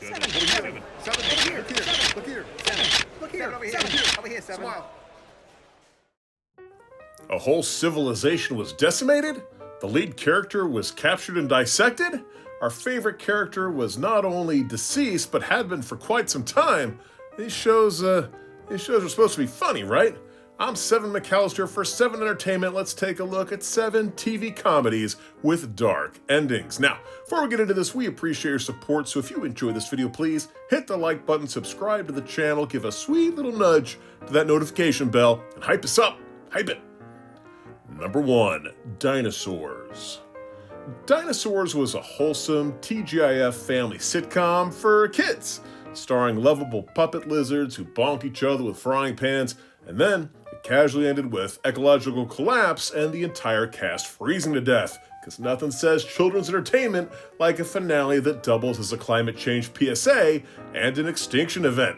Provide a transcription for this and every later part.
Seven. Look here. Look here. Seven. Look here. Over here. Over here. Seven. Smile. A whole civilization was decimated? The lead character was captured and dissected? Our favorite character was not only deceased, but had been for quite some time. These shows are supposed to be funny, right? I'm Seven McAllister for Seven Entertainment. Let's take a look at 7 TV comedies with dark endings. Now, before we get into this, we appreciate your support, so if you enjoy this video, please hit the like button, subscribe to the channel, give a sweet little nudge to that notification bell, and hype us up. Hype it. Number 1, Dinosaurs. Dinosaurs was a wholesome TGIF family sitcom for kids, starring lovable puppet lizards who bonked each other with frying pans, and then it casually ended with ecological collapse and the entire cast freezing to death, because nothing says children's entertainment like a finale that doubles as a climate change PSA and an extinction event.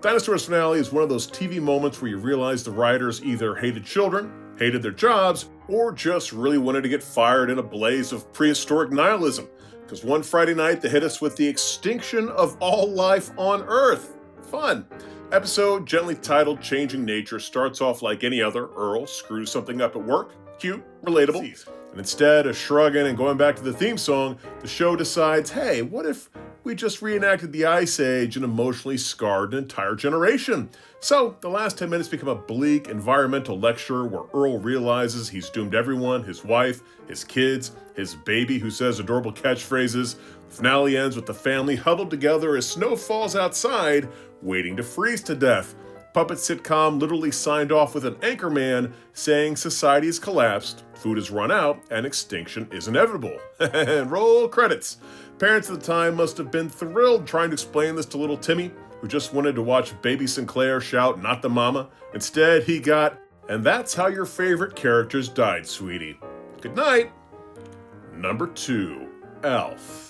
Dinosaurs finale is one of those TV moments where you realize the writers either hated children, hated their jobs, or just really wanted to get fired in a blaze of prehistoric nihilism. Because one Friday night they hit us with the extinction of all life on Earth. Fun. Episode, gently titled Changing Nature, starts off like any other. Earl screws something up at work. Cute, relatable. And instead of shrugging and going back to the theme song, the show decides, hey, what if we just reenacted the Ice Age and emotionally scarred an entire generation? So the last 10 minutes become a bleak environmental lecture where Earl realizes he's doomed everyone, his wife, his kids, his baby who says adorable catchphrases. The finale ends with the family huddled together as snow falls outside, waiting to freeze to death. Puppet sitcom literally signed off with an anchorman saying society has collapsed, food has run out, and extinction is inevitable. And roll credits. Parents at the time must have been thrilled trying to explain this to little Timmy, who just wanted to watch Baby Sinclair shout, "Not the mama." Instead, he got, "And that's how your favorite characters died, sweetie. Good night." Number 2, Alf.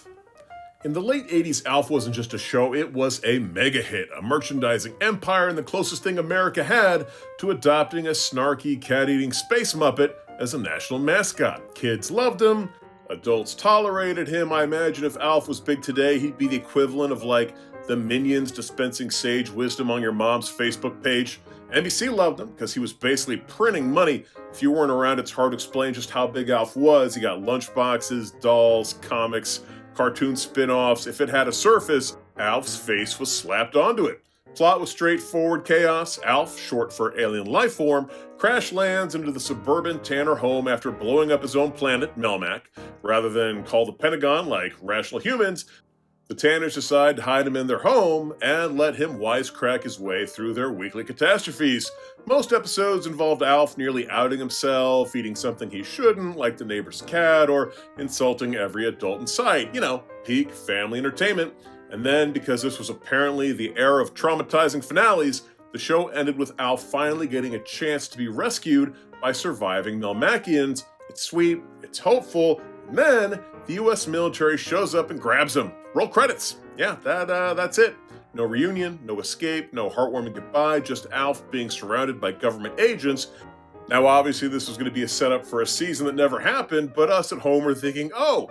In the late 80s, Alf wasn't just a show, it was a mega hit, a merchandising empire, and the closest thing America had to adopting a snarky, cat-eating space muppet as a national mascot. Kids loved him, adults tolerated him. I imagine if Alf was big today, he'd be the equivalent of like the Minions dispensing sage wisdom on your mom's Facebook page. NBC loved him because he was basically printing money. If you weren't around, it's hard to explain just how big Alf was. He got lunchboxes, dolls, comics, cartoon spin-offs. If it had a surface, Alf's face was slapped onto it. Plot was straightforward chaos. Alf, short for alien life form, crash lands into the suburban Tanner home after blowing up his own planet, Melmac. Rather than call the Pentagon like rational humans, the Tanners decide to hide him in their home and let him wisecrack his way through their weekly catastrophes. Most episodes involved Alf nearly outing himself, eating something he shouldn't, like the neighbor's cat, or insulting every adult in sight. You know, peak family entertainment. And then, because this was apparently the era of traumatizing finales, the show ended with Alf finally getting a chance to be rescued by surviving Melmacians. It's sweet, it's hopeful, and then the US military shows up and grabs him. Roll credits. Yeah, that's it. No reunion, no escape, no heartwarming goodbye, just Alf being surrounded by government agents. Now, obviously, this was going to be a setup for a season that never happened, but us at home were thinking, oh,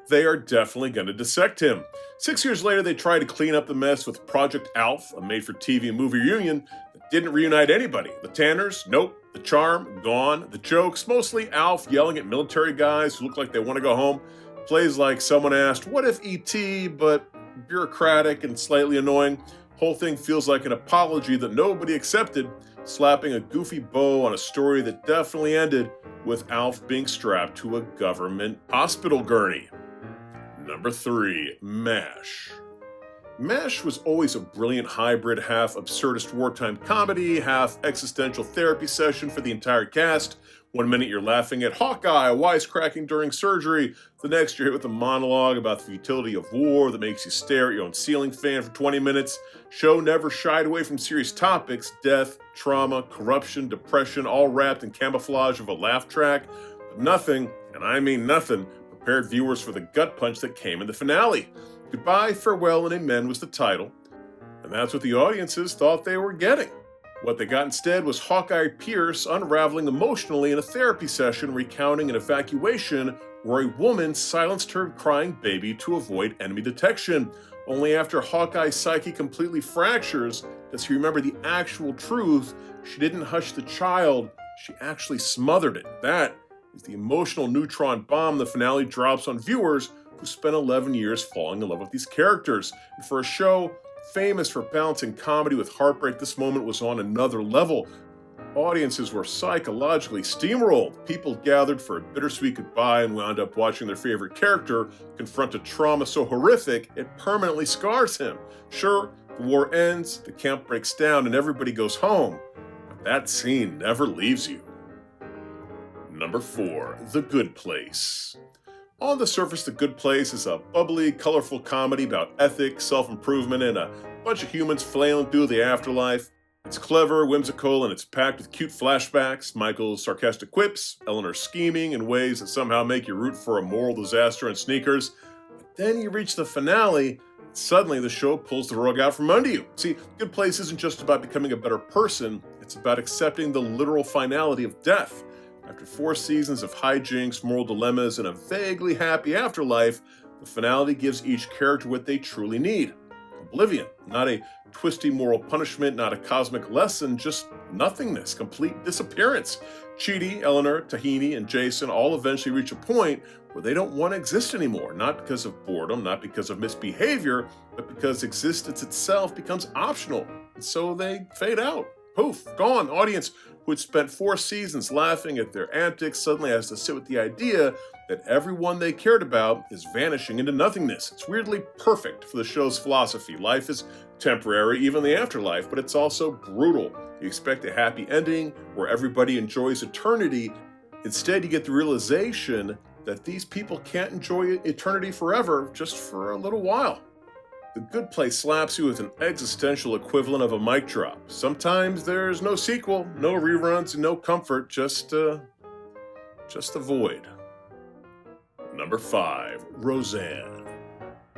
they are definitely going to dissect him. 6 years later, they tried to clean up the mess with Project Alf, a made-for-TV movie reunion that didn't reunite anybody. The Tanners, nope. The charm, gone. The jokes, mostly Alf yelling at military guys who look like they want to go home. Plays like someone asked, what if E.T., but bureaucratic and slightly annoying. Whole thing feels like an apology that nobody accepted, slapping a goofy bow on a story that definitely ended with Alf being strapped to a government hospital gurney. Number 3, MASH. MASH was always a brilliant hybrid, half absurdist wartime comedy, half existential therapy session for the entire cast. One minute you're laughing at Hawkeye wisecracking during surgery, the next you're hit with a monologue about the futility of war that makes you stare at your own ceiling fan for 20 minutes. Show never shied away from serious topics, death, trauma, corruption, depression, all wrapped in camouflage of a laugh track. But nothing, and I mean nothing, prepared viewers for the gut punch that came in the finale. Goodbye, Farewell, and Amen was the title, and that's what the audiences thought they were getting. What they got instead was Hawkeye Pierce unraveling emotionally in a therapy session recounting an evacuation where a woman silenced her crying baby to avoid enemy detection. Only after Hawkeye's psyche completely fractures does he remember the actual truth. She didn't hush the child, she actually smothered it. That is the emotional neutron bomb the finale drops on viewers who spent 11 years falling in love with these characters. And for a show famous for balancing comedy with heartbreak, this moment was on another level. Audiences were psychologically steamrolled. People gathered for a bittersweet goodbye and wound up watching their favorite character confront a trauma so horrific it permanently scars him. Sure, the war ends, the camp breaks down, and everybody goes home, but that scene never leaves you. Number 4, The Good Place. On the surface, The Good Place is a bubbly, colorful comedy about ethics, self-improvement, and a bunch of humans flailing through the afterlife. It's clever, whimsical, and it's packed with cute flashbacks, Michael's sarcastic quips, Eleanor scheming in ways that somehow make you root for a moral disaster in sneakers. But then you reach the finale, and suddenly the show pulls the rug out from under you. See, Good Place isn't just about becoming a better person, it's about accepting the literal finality of death. After 4 seasons of hijinks, moral dilemmas, and a vaguely happy afterlife, the finale gives each character what they truly need. Oblivion, not a twisty moral punishment, not a cosmic lesson, just nothingness, complete disappearance. Chidi, Eleanor, Tahini, and Jason all eventually reach a point where they don't want to exist anymore, not because of boredom, not because of misbehavior, but because existence itself becomes optional, and so they fade out. Poof, gone. Audience who had spent 4 seasons laughing at their antics suddenly has to sit with the idea that everyone they cared about is vanishing into nothingness. It's weirdly perfect for the show's philosophy. Life is temporary, even the afterlife, but it's also brutal. You expect a happy ending where everybody enjoys eternity. Instead, you get the realization that these people can't enjoy eternity forever, just for a little while. The Good Place slaps you with an existential equivalent of a mic drop. Sometimes there's no sequel, no reruns, and no comfort, just the void. Number 5, Roseanne.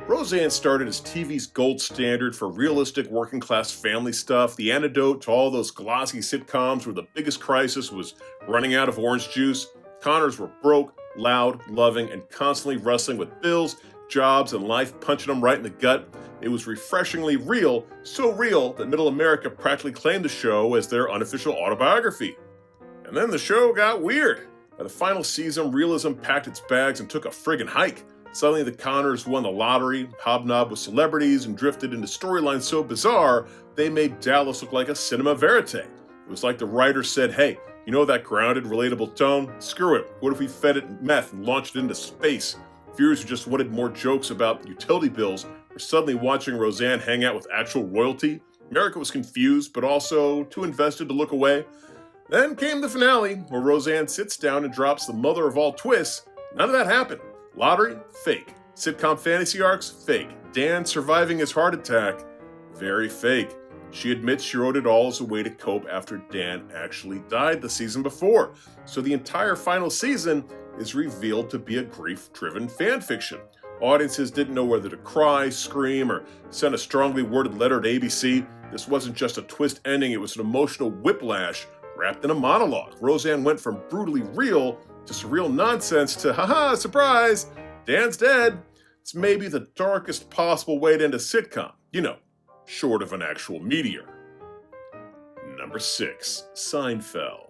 Roseanne started as TV's gold standard for realistic working-class family stuff, the antidote to all those glossy sitcoms where the biggest crisis was running out of orange juice. Connors were broke, loud, loving, and constantly wrestling with bills, jobs, and life punching them right in the gut. It was refreshingly real, so real that Middle America practically claimed the show as their unofficial autobiography. And then the show got weird. By the final season, realism packed its bags and took a friggin' hike. Suddenly the Connors won the lottery, hobnobbed with celebrities, and drifted into storylines so bizarre, they made Dallas look like a cinema verite. It was like the writer said, hey, you know that grounded, relatable tone? Screw it. What if we fed it meth and launched it into space? Viewers who just wanted more jokes about utility bills were suddenly watching Roseanne hang out with actual royalty. America was confused, but also too invested to look away. Then came the finale, where Roseanne sits down and drops the mother of all twists. None of that happened. Lottery? Fake. Sitcom fantasy arcs? Fake. Dan surviving his heart attack? Very fake. She admits she wrote it all as a way to cope after Dan actually died the season before. So the entire final season is revealed to be a grief-driven fanfiction. Audiences didn't know whether to cry, scream, or send a strongly worded letter to ABC. This wasn't just a twist ending, it was an emotional whiplash wrapped in a monologue. Roseanne went from brutally real to surreal nonsense to, haha, surprise, Dan's dead. It's maybe the darkest possible way to end a sitcom, short of an actual meteor. Number 6, Seinfeld.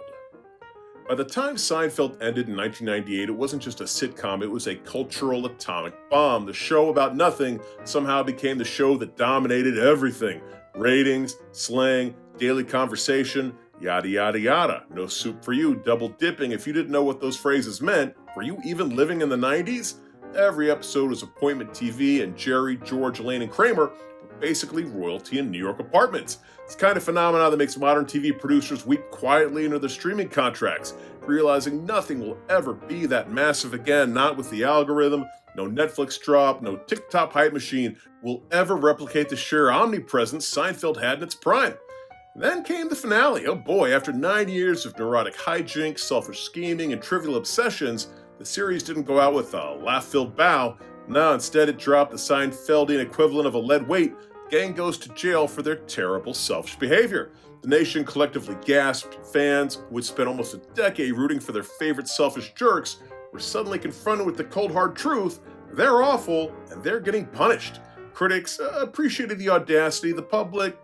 By the time Seinfeld ended in 1998, it wasn't just a sitcom, it was a cultural atomic bomb. The show about nothing somehow became the show that dominated everything. Ratings, slang, daily conversation, yada yada yada. No soup for you, double dipping. If you didn't know what those phrases meant, were you even living in the 90s? Every episode was appointment TV, and Jerry, George, Elaine, and Kramer were basically royalty in New York apartments. It's the kind of phenomenon that makes modern TV producers weep quietly under their streaming contracts, realizing nothing will ever be that massive again, not with the algorithm. No Netflix drop, no TikTok hype machine will ever replicate the sheer omnipresence Seinfeld had in its prime. Then came the finale. Oh boy, after 9 years of neurotic hijinks, selfish scheming, and trivial obsessions, the series didn't go out with a laugh-filled bow. No, instead it dropped the Seinfeldian equivalent of a lead weight. Gang goes to jail for their terrible selfish behavior. The nation collectively gasped. Fans, who had spent almost a decade rooting for their favorite selfish jerks, were suddenly confronted with the cold hard truth: they're awful, and they're getting punished. Critics appreciated the audacity, the public,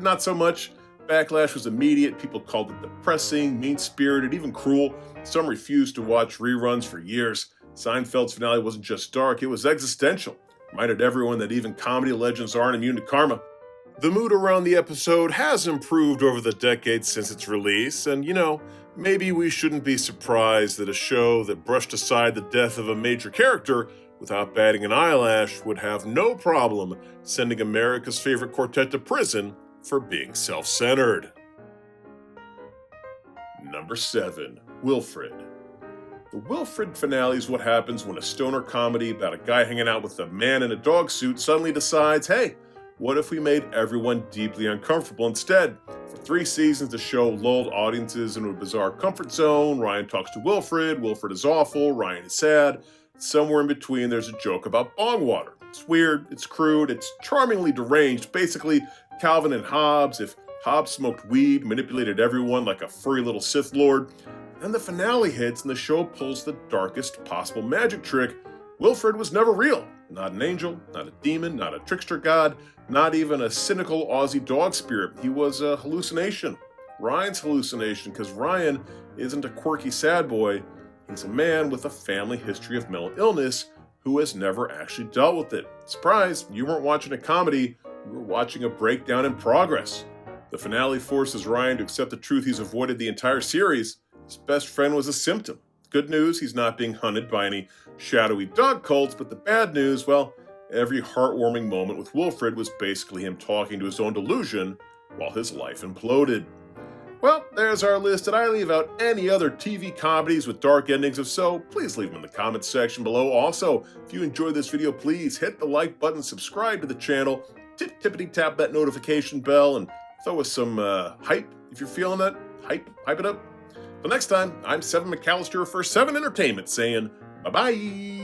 not so much. Backlash was immediate. People called it depressing, mean-spirited, even cruel. Some refused to watch reruns for years. Seinfeld's finale wasn't just dark, it was existential. Reminded everyone that even comedy legends aren't immune to karma. The mood around the episode has improved over the decades since its release, and maybe we shouldn't be surprised that a show that brushed aside the death of a major character without batting an eyelash would have no problem sending America's favorite quartet to prison for being self-centered. Number 7. Wilfred. The Wilfred finale is what happens when a stoner comedy about a guy hanging out with a man in a dog suit suddenly decides, hey, what if we made everyone deeply uncomfortable instead? For 3 seasons, the show lulled audiences into a bizarre comfort zone. Ryan talks to Wilfred is awful, Ryan is sad. Somewhere in between, there's a joke about bong water. It's weird, it's crude, it's charmingly deranged. Basically, Calvin and Hobbes, if Hobbes smoked weed, manipulated everyone like a furry little Sith Lord. Then the finale hits and the show pulls the darkest possible magic trick. Wilfred was never real. Not an angel, not a demon, not a trickster god, not even a cynical Aussie dog spirit. He was a hallucination. Ryan's hallucination, because Ryan isn't a quirky sad boy. He's a man with a family history of mental illness who has never actually dealt with it. Surprise, you weren't watching a comedy, you were watching a breakdown in progress. The finale forces Ryan to accept the truth he's avoided the entire series. His best friend was a symptom. Good news, he's not being hunted by any shadowy dog cults, but the bad news, well, every heartwarming moment with Wilfred was basically him talking to his own delusion while his life imploded. Well, there's our list, and I leave out any other TV comedies with dark endings. If so, please leave them in the comments section below. Also, if you enjoyed this video, please hit the like button, subscribe to the channel, tippity-tap that notification bell, and throw us some hype if you're feeling that. Hype it up. Till next time, I'm Seven McAllister for 7 Entertainment saying bye-bye.